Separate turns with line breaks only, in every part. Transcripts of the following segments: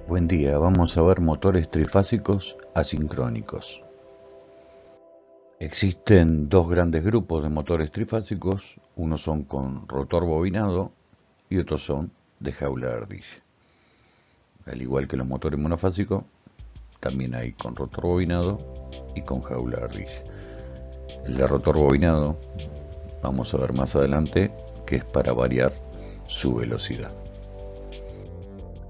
Buen día, vamos a ver motores trifásicos asincrónicos. Existen dos grandes grupos de motores trifásicos, unos son con rotor bobinado y otros son de jaula de ardilla. Al igual que los motores monofásicos, también hay con rotor bobinado y con jaula de ardilla. El de rotor bobinado, vamos a ver más adelante, que es para variar su velocidad.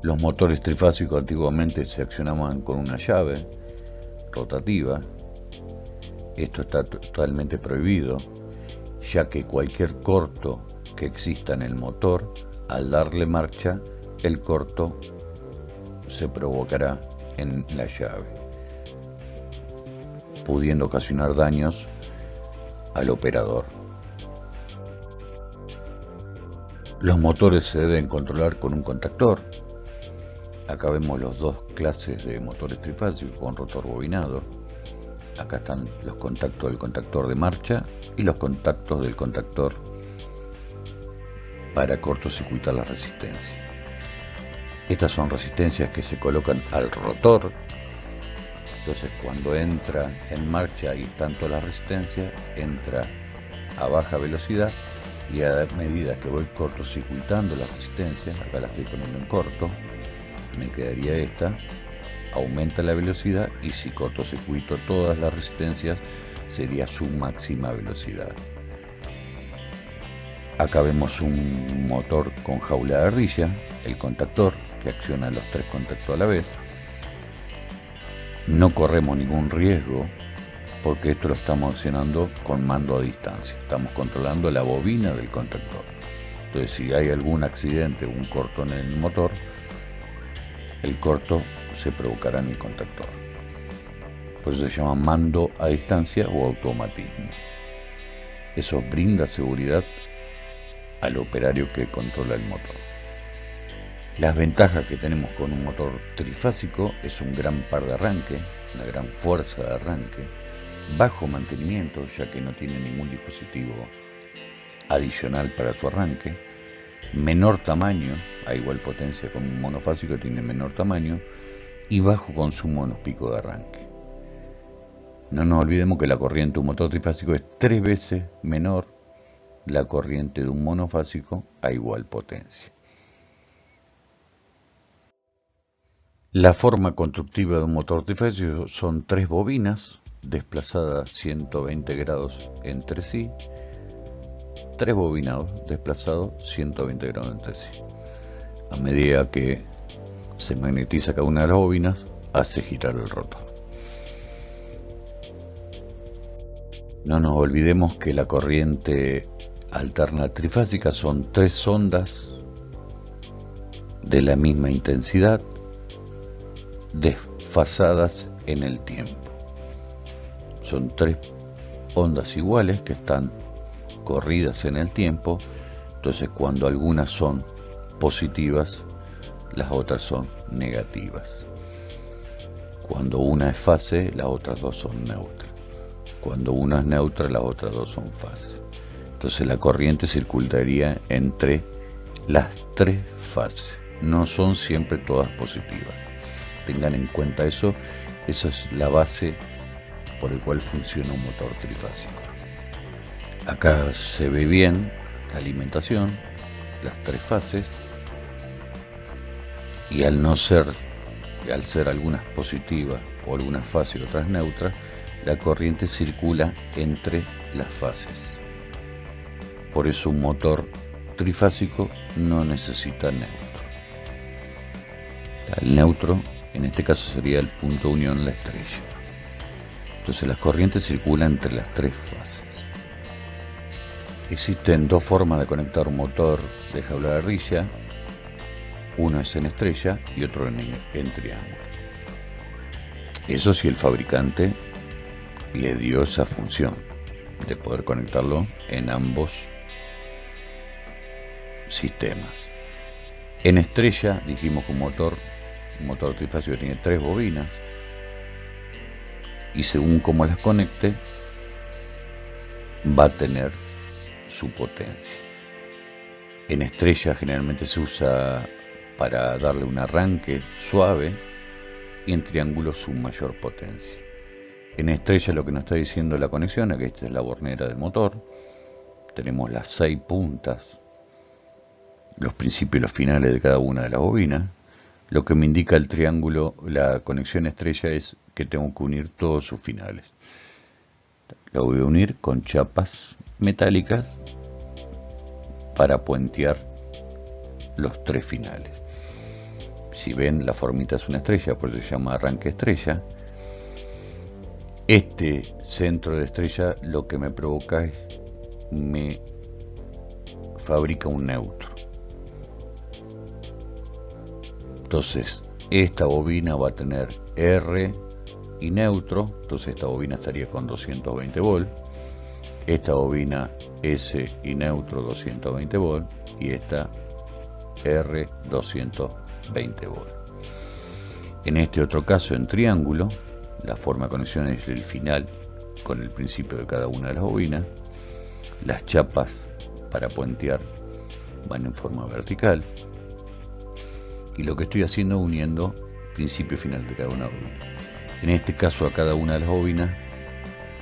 Los motores trifásicos antiguamente se accionaban con una llave rotativa. Esto está totalmente prohibido, ya que cualquier corto que exista en el motor, al darle marcha, el corto se provocará en la llave, pudiendo ocasionar daños al operador. Los motores se deben controlar con un contactor. Acá vemos las dos clases de motores trifásicos con rotor bobinado. Acá están los contactos del contactor de marcha y los contactos del contactor para cortocircuitar la resistencia. Estas son resistencias que se colocan al rotor. Entonces cuando entra en marcha y tanto la resistencia, entra a baja velocidad, y a medida que voy cortocircuitando la resistencia, acá la estoy poniendo en corto, me quedaría esta, aumenta la velocidad, y si cortocircuito todas las resistencias sería su máxima velocidad. Acá vemos un motor con jaula de ardilla, el contactor que acciona los tres contactos a la vez. No corremos ningún riesgo porque esto lo estamos accionando con mando a distancia, estamos controlando la bobina del contactor. Entonces si hay algún accidente o un corto en el motor, el corto se provocará en el contactor. Por eso se llama mando a distancia o automatismo. Eso brinda seguridad al operario que controla el motor. Las ventajas que tenemos con un motor trifásico es un gran par de arranque, una gran fuerza de arranque, bajo mantenimiento ya que no tiene ningún dispositivo adicional para su arranque, menor tamaño, a igual potencia con un monofásico tiene menor tamaño, y bajo consumo en los picos de arranque. No nos olvidemos que la corriente de un motor trifásico es 3 veces menor la corriente de un monofásico a igual potencia. La forma constructiva de un motor trifásico son 3 bobinas desplazadas 120 grados entre sí, 3 bobinados desplazados 120 grados entre sí. A medida que se magnetiza cada una de las bobinas, hace girar el rotor. No nos olvidemos que la corriente alterna trifásica son 3 ondas de la misma intensidad, desfasadas en el tiempo. Son 3 ondas iguales que están corridas en el tiempo. Entonces cuando algunas son positivas, las otras son negativas. Cuando una es fase, las otras dos son neutras. Cuando una es neutra, las otras dos son fase. Entonces la corriente circularía entre las 3 fases. No son siempre todas positivas. Tengan en cuenta eso. Esa es la base por el cual funciona un motor trifásico. Acá se ve bien la alimentación, las 3 fases, y al ser algunas positivas o algunas fases y otras neutras, la corriente circula entre las fases. Por eso un motor trifásico no necesita neutro. El neutro en este caso sería el punto de unión, la estrella. Entonces las corrientes circulan entre las 3 fases. Existen 2 formas de conectar un motor de jaula de ardilla. Uno es en estrella y otro en triángulo. Eso sí, el fabricante le dio esa función de poder conectarlo en ambos sistemas. En estrella dijimos que un motor trifásico tiene 3 bobinas, y según cómo las conecte va a tener su potencia. En estrella generalmente se usa para darle un arranque suave, y en triángulo su mayor potencia. En estrella lo que nos está diciendo la conexión es que esta es la bornera del motor. Tenemos las 6 puntas, los principios y los finales de cada una de las bobinas. Lo que me indica el triángulo, la conexión estrella, es que tengo que unir todos sus finales. Lo voy a unir con chapas metálicas para puentear los 3 finales. Si ven, la formita es una estrella, por eso se llama arranque estrella. Este centro de estrella lo que me provoca es, me fabrica un neutro. Entonces, esta bobina va a tener R y neutro, entonces esta bobina estaría con 220 volts. Esta bobina S y neutro 220 volts y esta R 220 volts. En este otro caso, en triángulo, la forma de conexión es el final con el principio de cada una de las bobinas. Las chapas para puentear van en forma vertical. Y lo que estoy haciendo es uniendo principio y final de cada una de las bobinas. En este caso, a cada una de las bobinas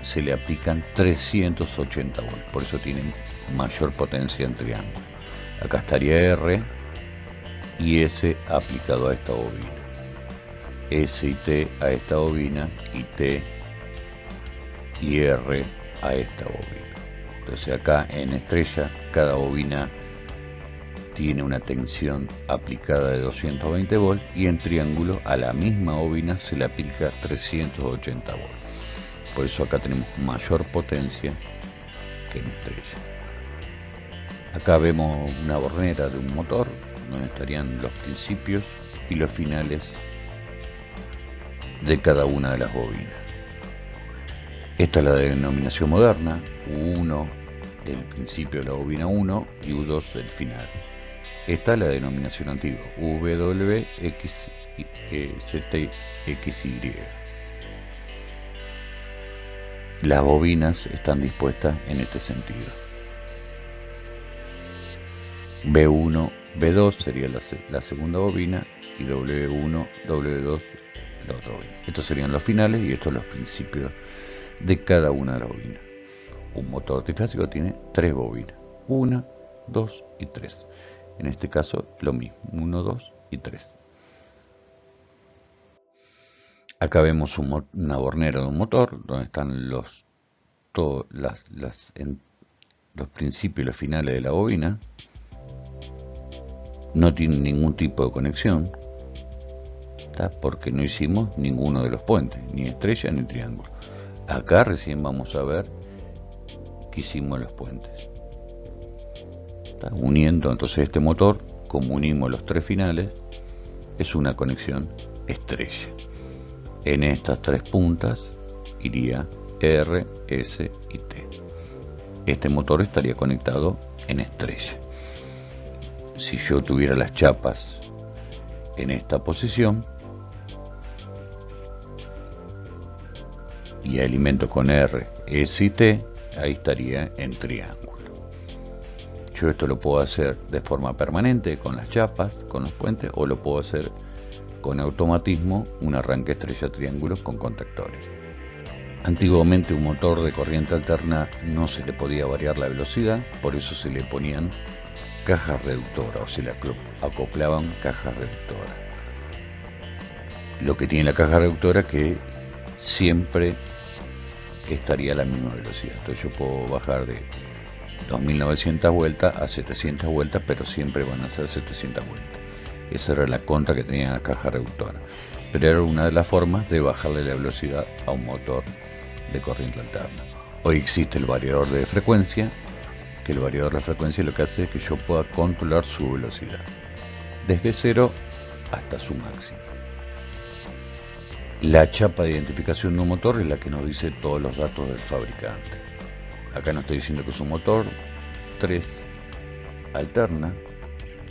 se le aplican 380 volts. Por eso tienen mayor potencia en triángulo. Acá estaría R y S aplicado a esta bobina. S y T a esta bobina y T y R a esta bobina. Entonces acá en estrella cada bobina tiene una tensión aplicada de 220 volts y en triángulo a la misma bobina se le aplica 380 volts. Por eso acá tenemos mayor potencia que en estrella. Acá vemos una bornera de un motor donde estarían los principios y los finales de cada una de las bobinas. Esta es la denominación moderna, U1 el principio de la bobina 1 y U2 el final. Esta es la denominación antigua, WXZXY. Las bobinas están dispuestas en este sentido. B1, B2 sería la segunda bobina y W1, W2 la otra bobina. Estos serían los finales y estos los principios de cada una de las bobinas. Un motor trifásico tiene 3 bobinas, 1, 2 y 3. En este caso lo mismo, 1, 2 y 3. Acá vemos una bornera de un motor donde están los principios y los finales de la bobina. No tiene ningún tipo de conexión, ¿tá? Porque no hicimos ninguno de los puentes, ni estrella ni triángulo. Acá recién vamos a ver que hicimos los puentes, ¿tá? Uniendo entonces este motor, como unimos los 3 finales, es una conexión estrella. En estas 3 puntas iría R, S y T. Este motor estaría conectado en estrella. Si yo tuviera las chapas en esta posición y alimento con R, S y T, ahí estaría en triángulo. Yo esto lo puedo hacer de forma permanente con las chapas, con los puentes, o lo puedo hacer con automatismo, un arranque estrella triángulo con contactores. Antiguamente un motor de corriente alterna no se le podía variar la velocidad, por eso se le ponían cajas reductoras, o se le acoplaban cajas reductoras. Lo que tiene la caja reductora es que siempre estaría a la misma velocidad. Entonces yo puedo bajar de 2900 vueltas a 700 vueltas, pero siempre van a ser 700 vueltas. Esa era la contra que tenía la caja reductora, pero era una de las formas de bajarle la velocidad a un motor de corriente alterna. Hoy existe el variador de frecuencia, que el variador de frecuencia lo que hace es que yo pueda controlar su velocidad desde 0 hasta su máximo. La chapa de identificación de un motor es la que nos dice todos los datos del fabricante. Acá nos está diciendo que es un motor 3 alterna,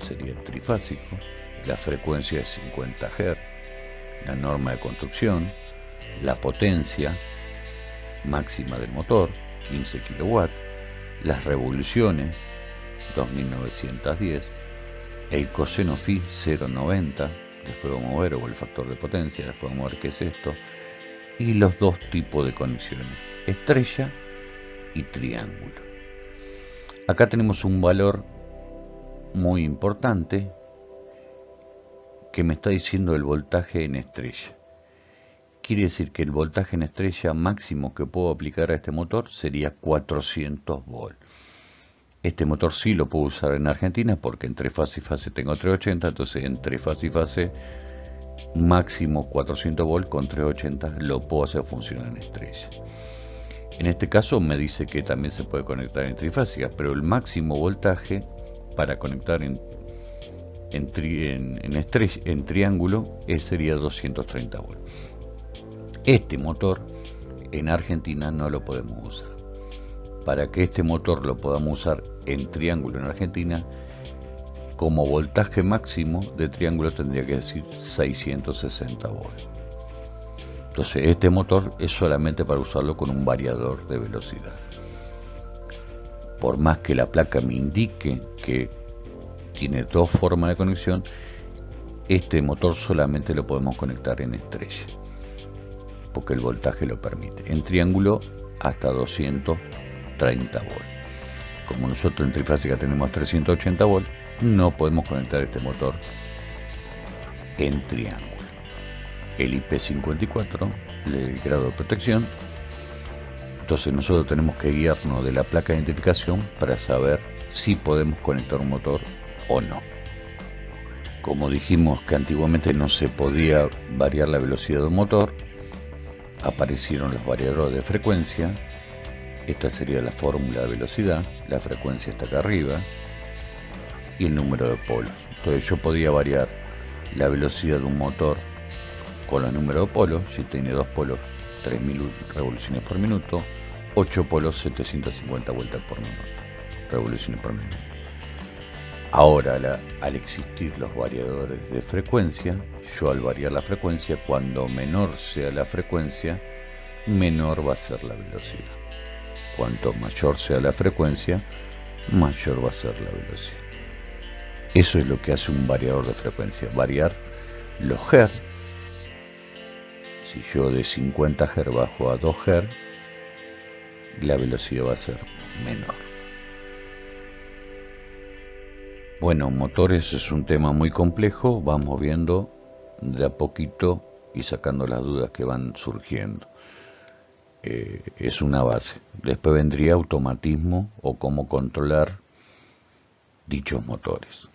sería trifásico, la frecuencia es 50 Hz, la norma de construcción, la potencia máxima del motor, 15 kW, las revoluciones, 2910, el coseno phi 0,90, después vamos a ver, o el factor de potencia, después vamos a ver qué es esto, y los dos tipos de conexiones, estrella y triángulo. Acá tenemos un valor muy importante que me está diciendo el voltaje en estrella. Quiere decir que el voltaje en estrella máximo que puedo aplicar a este motor sería 400 volts. Este motor sí lo puedo usar en Argentina porque entre fase y fase tengo 380, entonces entre fase y fase máximo 400 volts con 380 lo puedo hacer funcionar en estrella. En este caso me dice que también se puede conectar en trifásica, pero el máximo voltaje para conectar en triángulo sería 230 volts. Este motor en Argentina no lo podemos usar. Para que este motor lo podamos usar en triángulo en Argentina, como voltaje máximo de triángulo tendría que decir 660 volts. Entonces este motor es solamente para usarlo con un variador de velocidad. Por más que la placa me indique que tiene dos formas de conexión, este motor solamente lo podemos conectar en estrella, porque el voltaje lo permite. En triángulo hasta 230 volts. Como nosotros en trifásica tenemos 380 volts, no podemos conectar este motor en triángulo. El IP54, el grado de protección. Entonces nosotros tenemos que guiarnos de la placa de identificación para saber si podemos conectar un motor o no. Como dijimos que antiguamente no se podía variar la velocidad de un motor, aparecieron los variadores de frecuencia. Esta sería la fórmula de velocidad, la frecuencia está acá arriba y el número de polos. Entonces yo podía variar la velocidad de un motor con los números de polos. Si tiene dos polos, 3000 revoluciones por minuto, 8 polos, 750 vueltas por minuto, revoluciones por minuto. Ahora, al existir los variadores de frecuencia, yo al variar la frecuencia, cuando menor sea la frecuencia, menor va a ser la velocidad. Cuanto mayor sea la frecuencia, mayor va a ser la velocidad. Eso es lo que hace un variador de frecuencia, variar los Hz. Si yo de 50 Hz bajo a 2 Hz, la velocidad va a ser menor. Bueno, motores es un tema muy complejo, vamos viendo de a poquito y sacando las dudas que van surgiendo. Es una base. Después vendría automatismo o cómo controlar dichos motores.